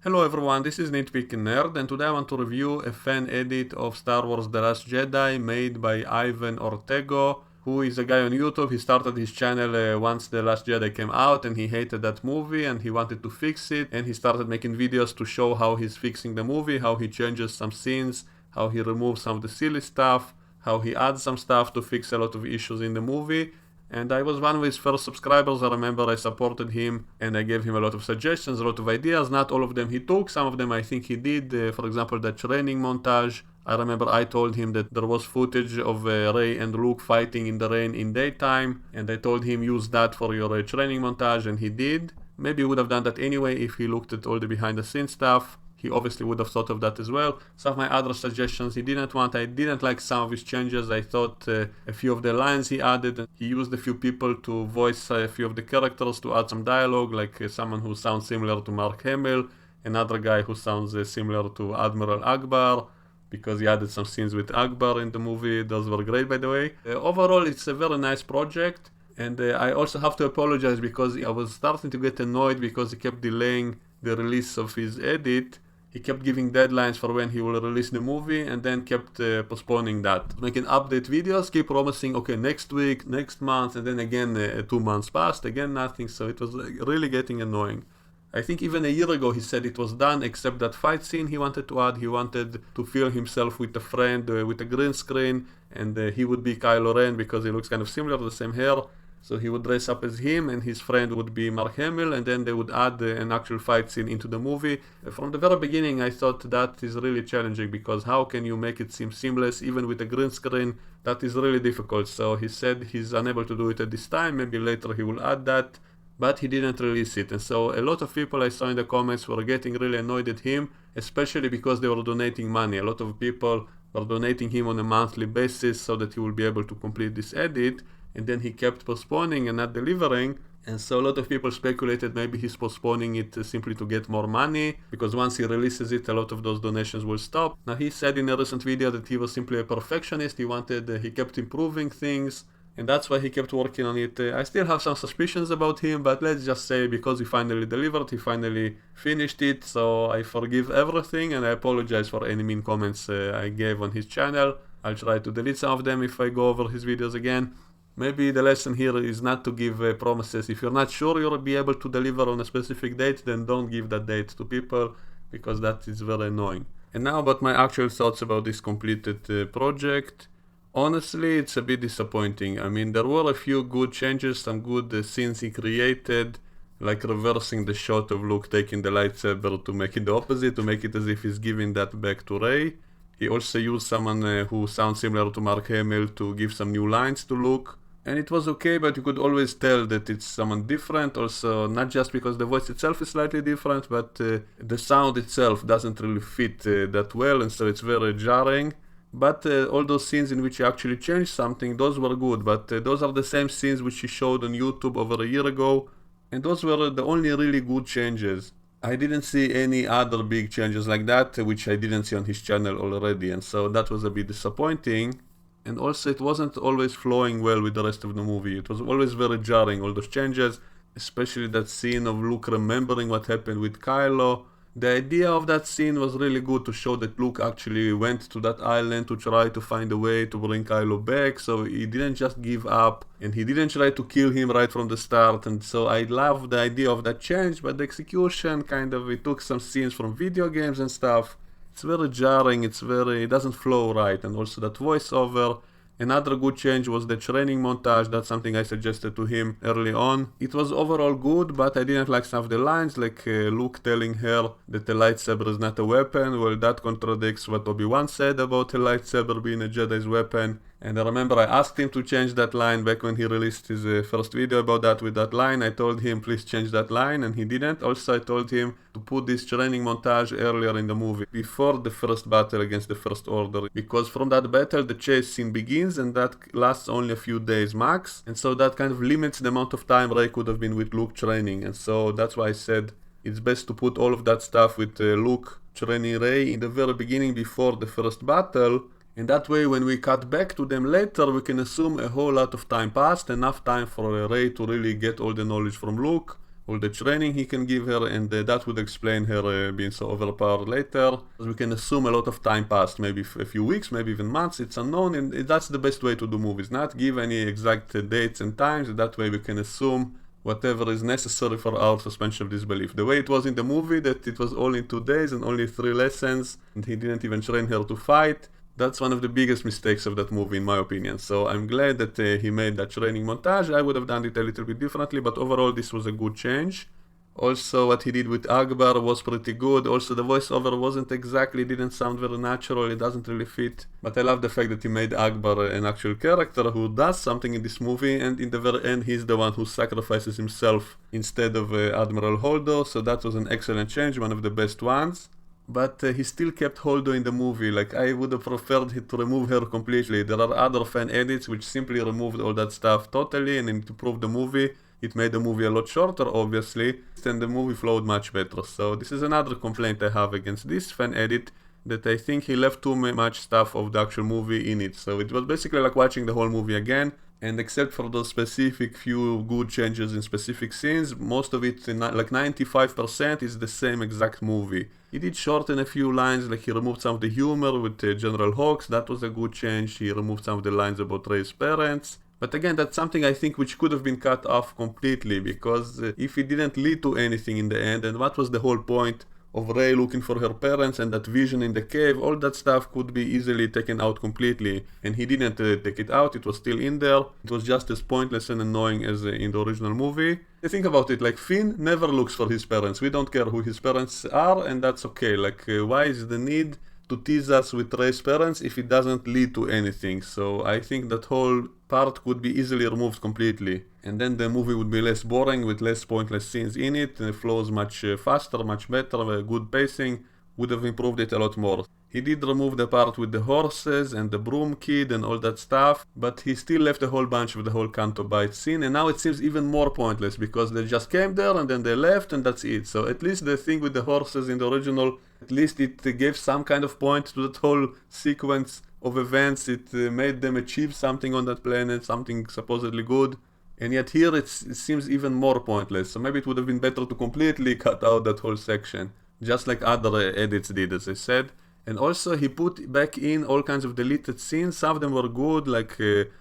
Hello everyone, this is Nitpicking Nerd, and today I want to review a fan edit of Star Wars The Last Jedi made by Ivan Ortega, who is a guy on YouTube. He started his channel once The Last Jedi came out and he hated that movie and he wanted to fix it, and he started making videos to show how he's fixing the movie, how he changes some scenes, how he removes some of the silly stuff, how he adds some stuff to fix a lot of issues in the movie. And I was one of his first subscribers. I remember I supported him and I gave him a lot of suggestions, a lot of ideas. Not all of them he took, some of them I think he did. For example, that training montage. I remember I told him that there was footage of Rey and Luke fighting in the rain in daytime, and I told him use that for your training montage, and he did. Maybe he would have done that anyway if he looked at all the behind the scenes stuff. He obviously would have thought of that as well. Some of my other suggestions he didn't want. I didn't like some of his changes. I thought a few of the lines he added. He used a few people to voice a few of the characters to add some dialogue, like someone who sounds similar to Mark Hamill, another guy who sounds similar to Admiral Akbar, because he added some scenes with Akbar in the movie. Those were great, by the way. Overall, it's a very nice project. And I also have to apologize because I was starting to get annoyed because he kept delaying the release of his edit. He kept giving deadlines for when he will release the movie and then kept postponing that. Making update videos, keep promising, okay, next week, next month, and then again 2 months passed, again nothing, so it was really getting annoying. I think even a year ago he said it was done, except that fight scene he wanted to add. He wanted to film himself with a friend with a green screen, and he would be Kylo Ren because he looks kind of similar, the same hair. So he would dress up as him and his friend would be Mark Hamill, and then they would add an actual fight scene into the movie. From the very beginning I thought that is really challenging, because how can you make it seem seamless even with a green screen? That is really difficult. So he said he's unable to do it at this time, maybe later he will add that, but he didn't release it. And so a lot of people I saw in the comments were getting really annoyed at him, especially because they were donating money. A lot of people were donating him on a monthly basis so that he will be able to complete this edit. And then he kept postponing and not delivering, and so a lot of people speculated maybe he's postponing it simply to get more money, because once he releases it a lot of those donations will stop. Now he said in a recent video that he was simply a perfectionist. He kept improving things, and that's why he kept working on it. I still have some suspicions about him, but let's just say because he finally delivered, he finally finished it, so I forgive everything and I apologize for any mean comments I gave on his channel. I'll try to delete some of them if I go over his videos again. Maybe the lesson here is not to give promises. If you're not sure you'll be able to deliver on a specific date, then don't give that date to people, because that is very annoying. And now about my actual thoughts about this completed project. Honestly, it's a bit disappointing. I mean, there were a few good changes, some good scenes he created, like reversing the shot of Luke taking the lightsaber to make it the opposite, to make it as if he's giving that back to Rey. He also used someone who sounds similar to Mark Hamill to give some new lines to Luke. And it was okay, but you could always tell that it's someone different. Also, not just because the voice itself is slightly different, but the sound itself doesn't really fit that well, and so it's very jarring. But all those scenes in which he actually changed something, those were good. But those are the same scenes which he showed on YouTube over a year ago, and those were the only really good changes. I didn't see any other big changes like that, which I didn't see on his channel already, and so that was a bit disappointing. And also it wasn't always flowing well with the rest of the movie. It was always very jarring, all those changes, especially that scene of Luke remembering what happened with Kylo. The idea of that scene was really good, to show that Luke actually went to that island to try to find a way to bring Kylo back, so he didn't just give up, and he didn't try to kill him right from the start. And so I love the idea of that change, but the execution it took some scenes from video games and stuff. It's very jarring, it doesn't flow right, and also that voiceover. Another good change was the training montage. That's something I suggested to him early on. It was overall good, but I didn't like some of the lines, like Luke telling her that a lightsaber is not a weapon. Well, that contradicts what Obi-Wan said about a lightsaber being a Jedi's weapon. And I remember I asked him to change that line back when he released his first video about that with that line. I told him please change that line, and he didn't. Also, I told him to put this training montage earlier in the movie, before the first battle against the First Order, because from that battle the chase scene begins, and that lasts only a few days max, and so that kind of limits the amount of time Rey could have been with Luke training. And so that's why I said it's best to put all of that stuff with Luke training Rey in the very beginning, before the first battle. And that way, when we cut back to them later, we can assume a whole lot of time passed, enough time for Rey to really get all the knowledge from Luke, all the training he can give her, and that would explain her being so overpowered later. We can assume a lot of time passed, maybe a few weeks, maybe even months, it's unknown, and that's the best way to do movies, not give any exact dates and times. That way we can assume whatever is necessary for our suspension of disbelief. The way it was in the movie, that it was all in 2 days and only 3 lessons, and he didn't even train her to fight, that's one of the biggest mistakes of that movie in my opinion. So I'm glad that he made that training montage. I would have done it a little bit differently, but overall this was a good change. Also what he did with Akbar was pretty good. Also the voiceover didn't sound very natural, it doesn't really fit. But I love the fact that he made Akbar an actual character who does something in this movie, and in the very end he's the one who sacrifices himself instead of Admiral Holdo, so that was an excellent change, one of the best ones. But he still kept Holdo in the movie. Like, I would have preferred to remove her completely. There are other fan edits which simply removed all that stuff totally, and to prove the movie, it made the movie a lot shorter, obviously, and the movie flowed much better. So this is another complaint I have against this fan edit, that I think he left too much stuff of the actual movie in it. So it was basically like watching the whole movie again, and except for those specific few good changes in specific scenes, most of it, like 95%, is the same exact movie. He did shorten a few lines, like he removed some of the humor with General Hawks, that was a good change. He removed some of the lines about Rey's parents. But again, that's something I think which could have been cut off completely, because if it didn't lead to anything in the end, and what was the whole point of Rey looking for her parents and that vision in the cave, all that stuff could be easily taken out completely, and he didn't take it out, it was still in there. It was just as pointless and annoying as in the original movie. Think about it, like Finn never looks for his parents, we don't care who his parents are, and that's okay. Like why is the need to tease us with Rey's parents if it doesn't lead to anything? So I think that whole part could be easily removed completely, and then the movie would be less boring with less pointless scenes in it, and it flows much faster, much better, good pacing, would have improved it a lot more. He did remove the part with the horses and the broom kid and all that stuff, but he still left a whole bunch of the whole Canto Bight scene, and now it seems even more pointless because they just came there and then they left and that's it. So at least the thing with the horses in the original, at least it gave some kind of point to that whole sequence of events. It made them achieve something on that planet, something supposedly good, and yet here it seems even more pointless. So maybe it would have been better to completely cut out that whole section, just like other edits did, as I said. And also he put back in all kinds of deleted scenes. Some of them were good, like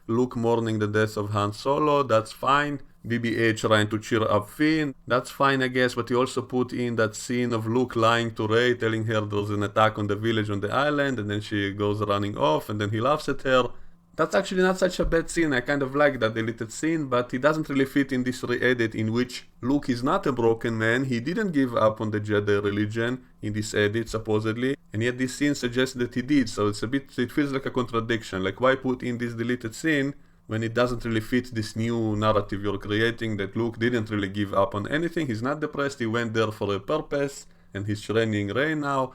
Luke mourning the death of Han Solo, that's fine. BB-8 trying to cheer up Finn, that's fine I guess, but he also put in that scene of Luke lying to Rey, telling her there's an attack on the village on the island, and then she goes running off, and then he laughs at her. That's actually not such a bad scene, I kind of like that deleted scene, but it doesn't really fit in this re-edit in which Luke is not a broken man, he didn't give up on the Jedi religion in this edit supposedly, and yet this scene suggests that he did, so it feels like a contradiction. Like, why put in this deleted scene when it doesn't really fit this new narrative you're creating, that Luke didn't really give up on anything, he's not depressed, he went there for a purpose, and he's training Rey now.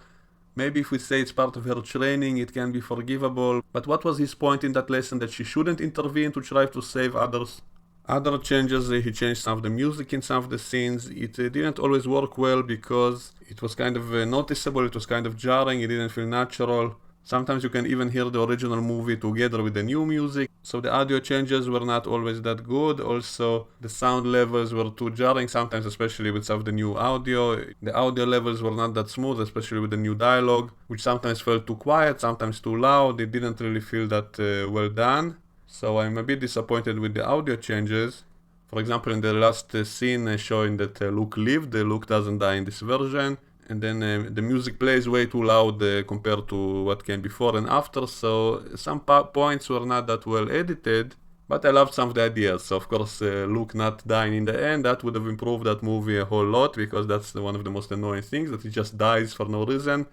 Maybe if we say it's part of her training, it can be forgivable, but what was his point in that lesson, that she shouldn't intervene to try to save others? Other changes, he changed some of the music in some of the scenes. It didn't always work well because it was kind of noticeable, it was kind of jarring, it didn't feel natural. Sometimes you can even hear the original movie together with the new music, so the audio changes were not always that good. Also, the sound levels were too jarring sometimes, especially with some of the new audio. The audio levels were not that smooth, especially with the new dialogue, which sometimes felt too quiet, sometimes too loud. It didn't really feel that well done. So I'm a bit disappointed with the audio changes. For example, in the last scene showing that Luke lived, Luke doesn't die in this version. And then the music plays way too loud compared to what came before and after, so some points were not that well edited, but I loved some of the ideas. So of course Luke not dying in the end, that would have improved that movie a whole lot, because that's one of the most annoying things, that he just dies for no reason,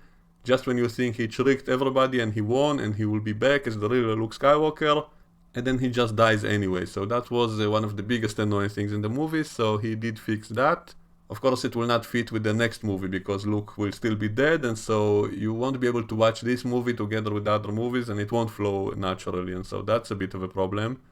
just when you think he tricked everybody and he won and he will be back as the real Luke Skywalker, and then he just dies anyway. So that was one of the biggest annoying things in the movie, so he did fix that. Of course it will not fit with the next movie because Luke will still be dead, and so you won't be able to watch this movie together with other movies and it won't flow naturally, and so that's a bit of a problem.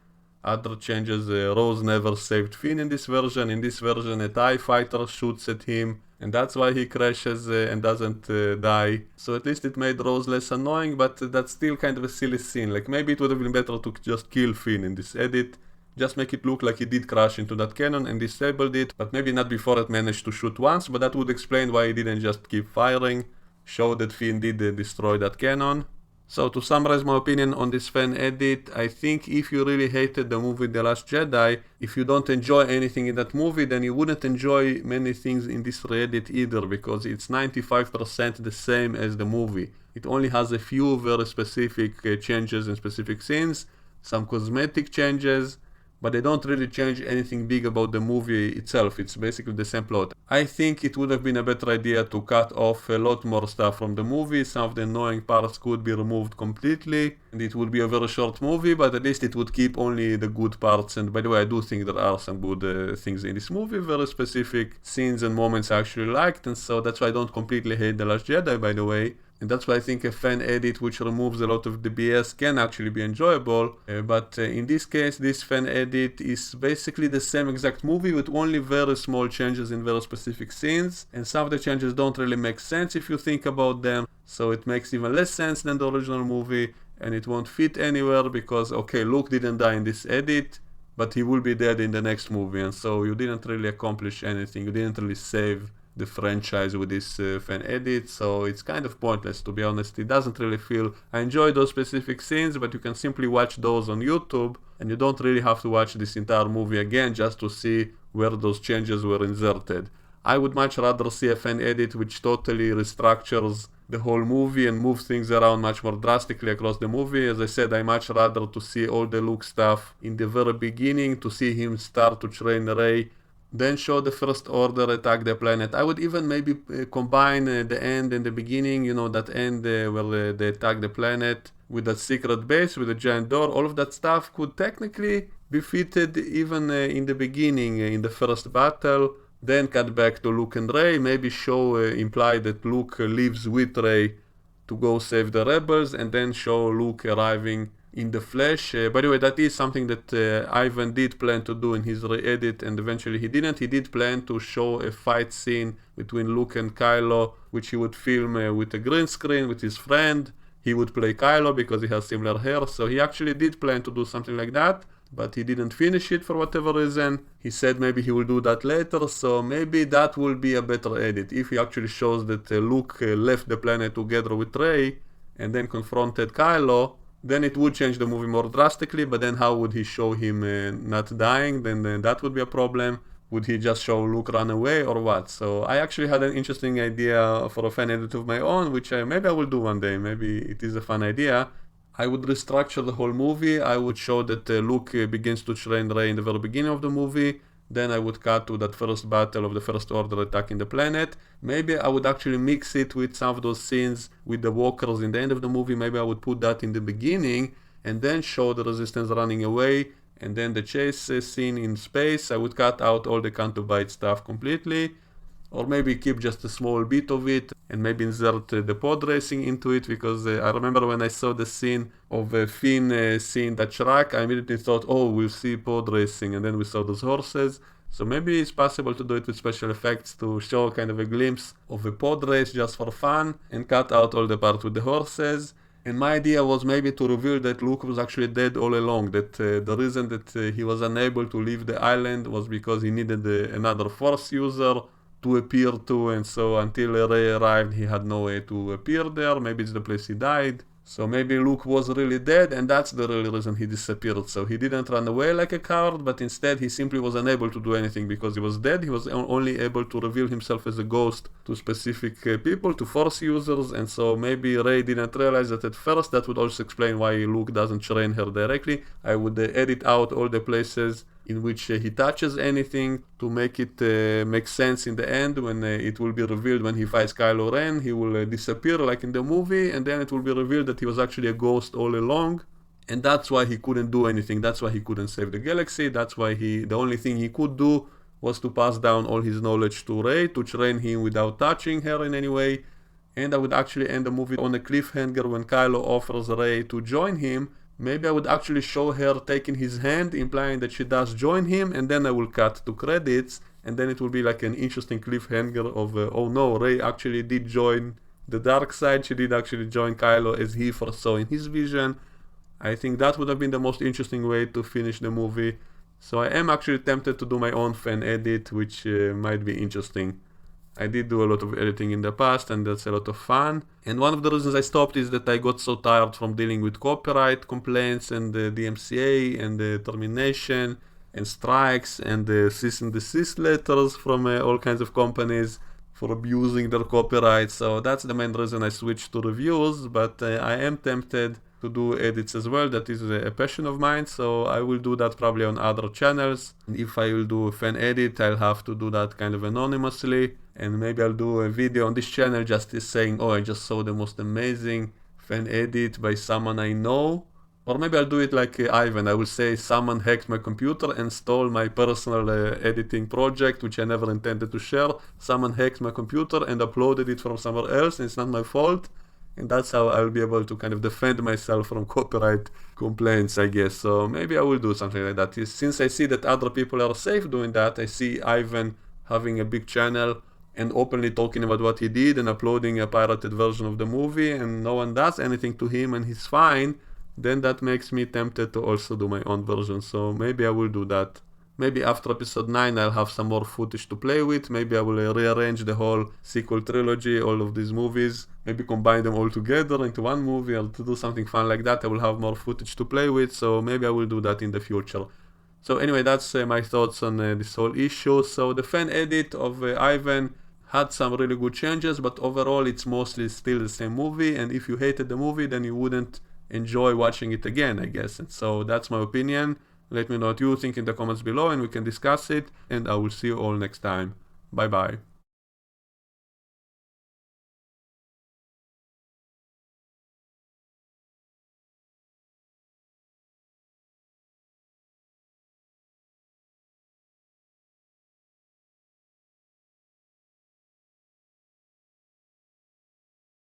Other changes, Rose never saved Finn in this version. In this version a TIE fighter shoots at him and that's why he crashes and doesn't die. So at least it made Rose less annoying, but that's still kind of a silly scene. Like, maybe it would have been better to just kill Finn in this edit. just make it look like he did crash into that cannon and disabled it, but maybe not before it managed to shoot once, but that would explain why he didn't just keep firing, show that he indeed destroyed that cannon. So to summarize my opinion on this fan edit, I think if you really hated the movie The Last Jedi, if you don't enjoy anything in that movie, then you wouldn't enjoy many things in this re-edit either, because it's 95% the same as the movie. It only has a few very specific changes in specific scenes, some cosmetic changes, but they don't really change anything big about the movie itself. It's basically the same plot. I think it would have been a better idea to cut off a lot more stuff from the movie. Some of the annoying parts could be removed completely, and it would be a very short movie, but at least it would keep only the good parts. And by the way, I do think there are some good things in this movie, very specific scenes and moments I actually liked, and so that's why I don't completely hate The Last Jedi, by the way. And that's why I think a fan edit which removes a lot of the BS can actually be enjoyable. But in this case, this fan edit is basically the same exact movie with only very small changes in very specific scenes. And some of the changes don't really make sense if you think about them. So it makes even less sense than the original movie. And it won't fit anywhere because, okay, Luke didn't die in this edit, but he will be dead in the next movie. And so you didn't really accomplish anything. You didn't really save the franchise with this fan edit, so it's kind of pointless, to be honest. It doesn't really feel... I enjoy those specific scenes, but you can simply watch those on YouTube, and you don't really have to watch this entire movie again just to see where those changes were inserted. I would much rather see a fan edit which totally restructures the whole movie and moves things around much more drastically across the movie. As I said, I much rather to see all the Luke stuff in the very beginning, to see him start to train Rey, then show the First Order attack the planet. I would even maybe combine the end and the beginning, you know, that end where they attack the planet with that secret base, with the giant door. All of that stuff could technically be fitted even in the beginning, in the first battle. Then cut back to Luke and Rey, maybe show, imply that Luke leaves with Rey to go save the rebels, and then show Luke arriving in the flesh. By the way, that is something that Ivan did plan to do in his re-edit, and eventually he didn't. He did plan to show a fight scene between Luke and Kylo, which he would film with a green screen with his friend. He would play Kylo because he has similar hair, so he actually did plan to do something like that, but he didn't finish it for whatever reason. He said maybe he will do that later, so maybe that will be a better edit. If he actually shows that Luke left the planet together with Rey and then confronted Kylo, then it would change the movie more drastically, but then how would he show him not dying? Then that would be a problem. Would he just show Luke run away or what? So I actually had an interesting idea for a fan edit of my own, which maybe I will do one day. Maybe it is a fun idea. I would restructure the whole movie. I would show that Luke begins to train Rey in the very beginning of the movie. Then I would cut to that first battle of the First Order attacking the planet. Maybe I would actually mix it with some of those scenes with the walkers in the end of the movie. Maybe I would put that in the beginning and then show the Resistance running away, and then the chase scene in space. I would cut out all the Canto Bight stuff completely, or maybe keep just a small bit of it and maybe insert the pod racing into it, because I remember when I saw the scene of Finn seeing that track, I immediately thought, oh, we'll see pod racing, and then we saw those horses. So maybe it's possible to do it with special effects to show kind of a glimpse of a pod race just for fun and cut out all the parts with the horses. And my idea was maybe to reveal that Luke was actually dead all along, that the reason that he was unable to leave the island was because he needed another Force user to appear to, and so until Rey arrived he had no way to appear there. Maybe it's the place he died. So maybe Luke was really dead, and that's the real reason he disappeared. So he didn't run away like a coward, but instead he simply was unable to do anything because he was dead. He was only able to reveal himself as a ghost to specific people, to Force users, and so maybe Rey didn't realize that at first. That would also explain why Luke doesn't train her directly. I would edit out all the places in which he touches anything to make it make sense in the end. When it will be revealed when he fights Kylo Ren, he will disappear like in the movie, and then it will be revealed that he was actually a ghost all along, and that's why he couldn't do anything. That's why he couldn't save the galaxy. That's why the only thing he could do was to pass down all his knowledge to Rey, to train him without touching her in any way. And I would actually end the movie on a cliffhanger when Kylo offers Rey to join him. Maybe I would actually show her taking his hand, implying that she does join him, and then I will cut to credits, and then it will be like an interesting cliffhanger of, oh no, Rey actually did join the dark side. She did actually join Kylo as he foresaw in his vision. I think that would have been the most interesting way to finish the movie. So I am actually tempted to do my own fan edit, which might be interesting. I did do a lot of editing in the past, and that's a lot of fun. And one of the reasons I stopped is that I got so tired from dealing with copyright complaints and the DMCA and the termination and strikes and the cease and desist letters from all kinds of companies for abusing their copyright. So that's the main reason I switched to reviews, but I am tempted to do edits as well. That is a passion of mine, so I will do that probably on other channels. And if I will do a fan edit, I'll have to do that kind of anonymously, and maybe I'll do a video on this channel just saying, oh, I just saw the most amazing fan edit by someone I know. Or maybe I'll do it like Ivan. I will say someone hacked my computer and stole my personal editing project, which I never intended to share. Someone hacked my computer and uploaded it from somewhere else, and it's not my fault. And that's how I'll be able to kind of defend myself from copyright complaints, I guess. So maybe I will do something like that. Since I see that other people are safe doing that, I see Ivan having a big channel and openly talking about what he did and uploading a pirated version of the movie, and no one does anything to him and he's fine, then that makes me tempted to also do my own version. So maybe I will do that. Maybe after episode 9 I'll have some more footage to play with. Maybe I will rearrange the whole sequel trilogy, all of these movies, maybe combine them all together into one movie, or to do something fun like that. I will have more footage to play with, so maybe I will do that in the future. So anyway, that's my thoughts on this whole issue. So the fan edit of Ivan had some really good changes, but overall it's mostly still the same movie, and if you hated the movie then you wouldn't enjoy watching it again, I guess. And so that's my opinion. Let me know what you think in the comments below and we can discuss it, and I will see you all next time. Bye bye.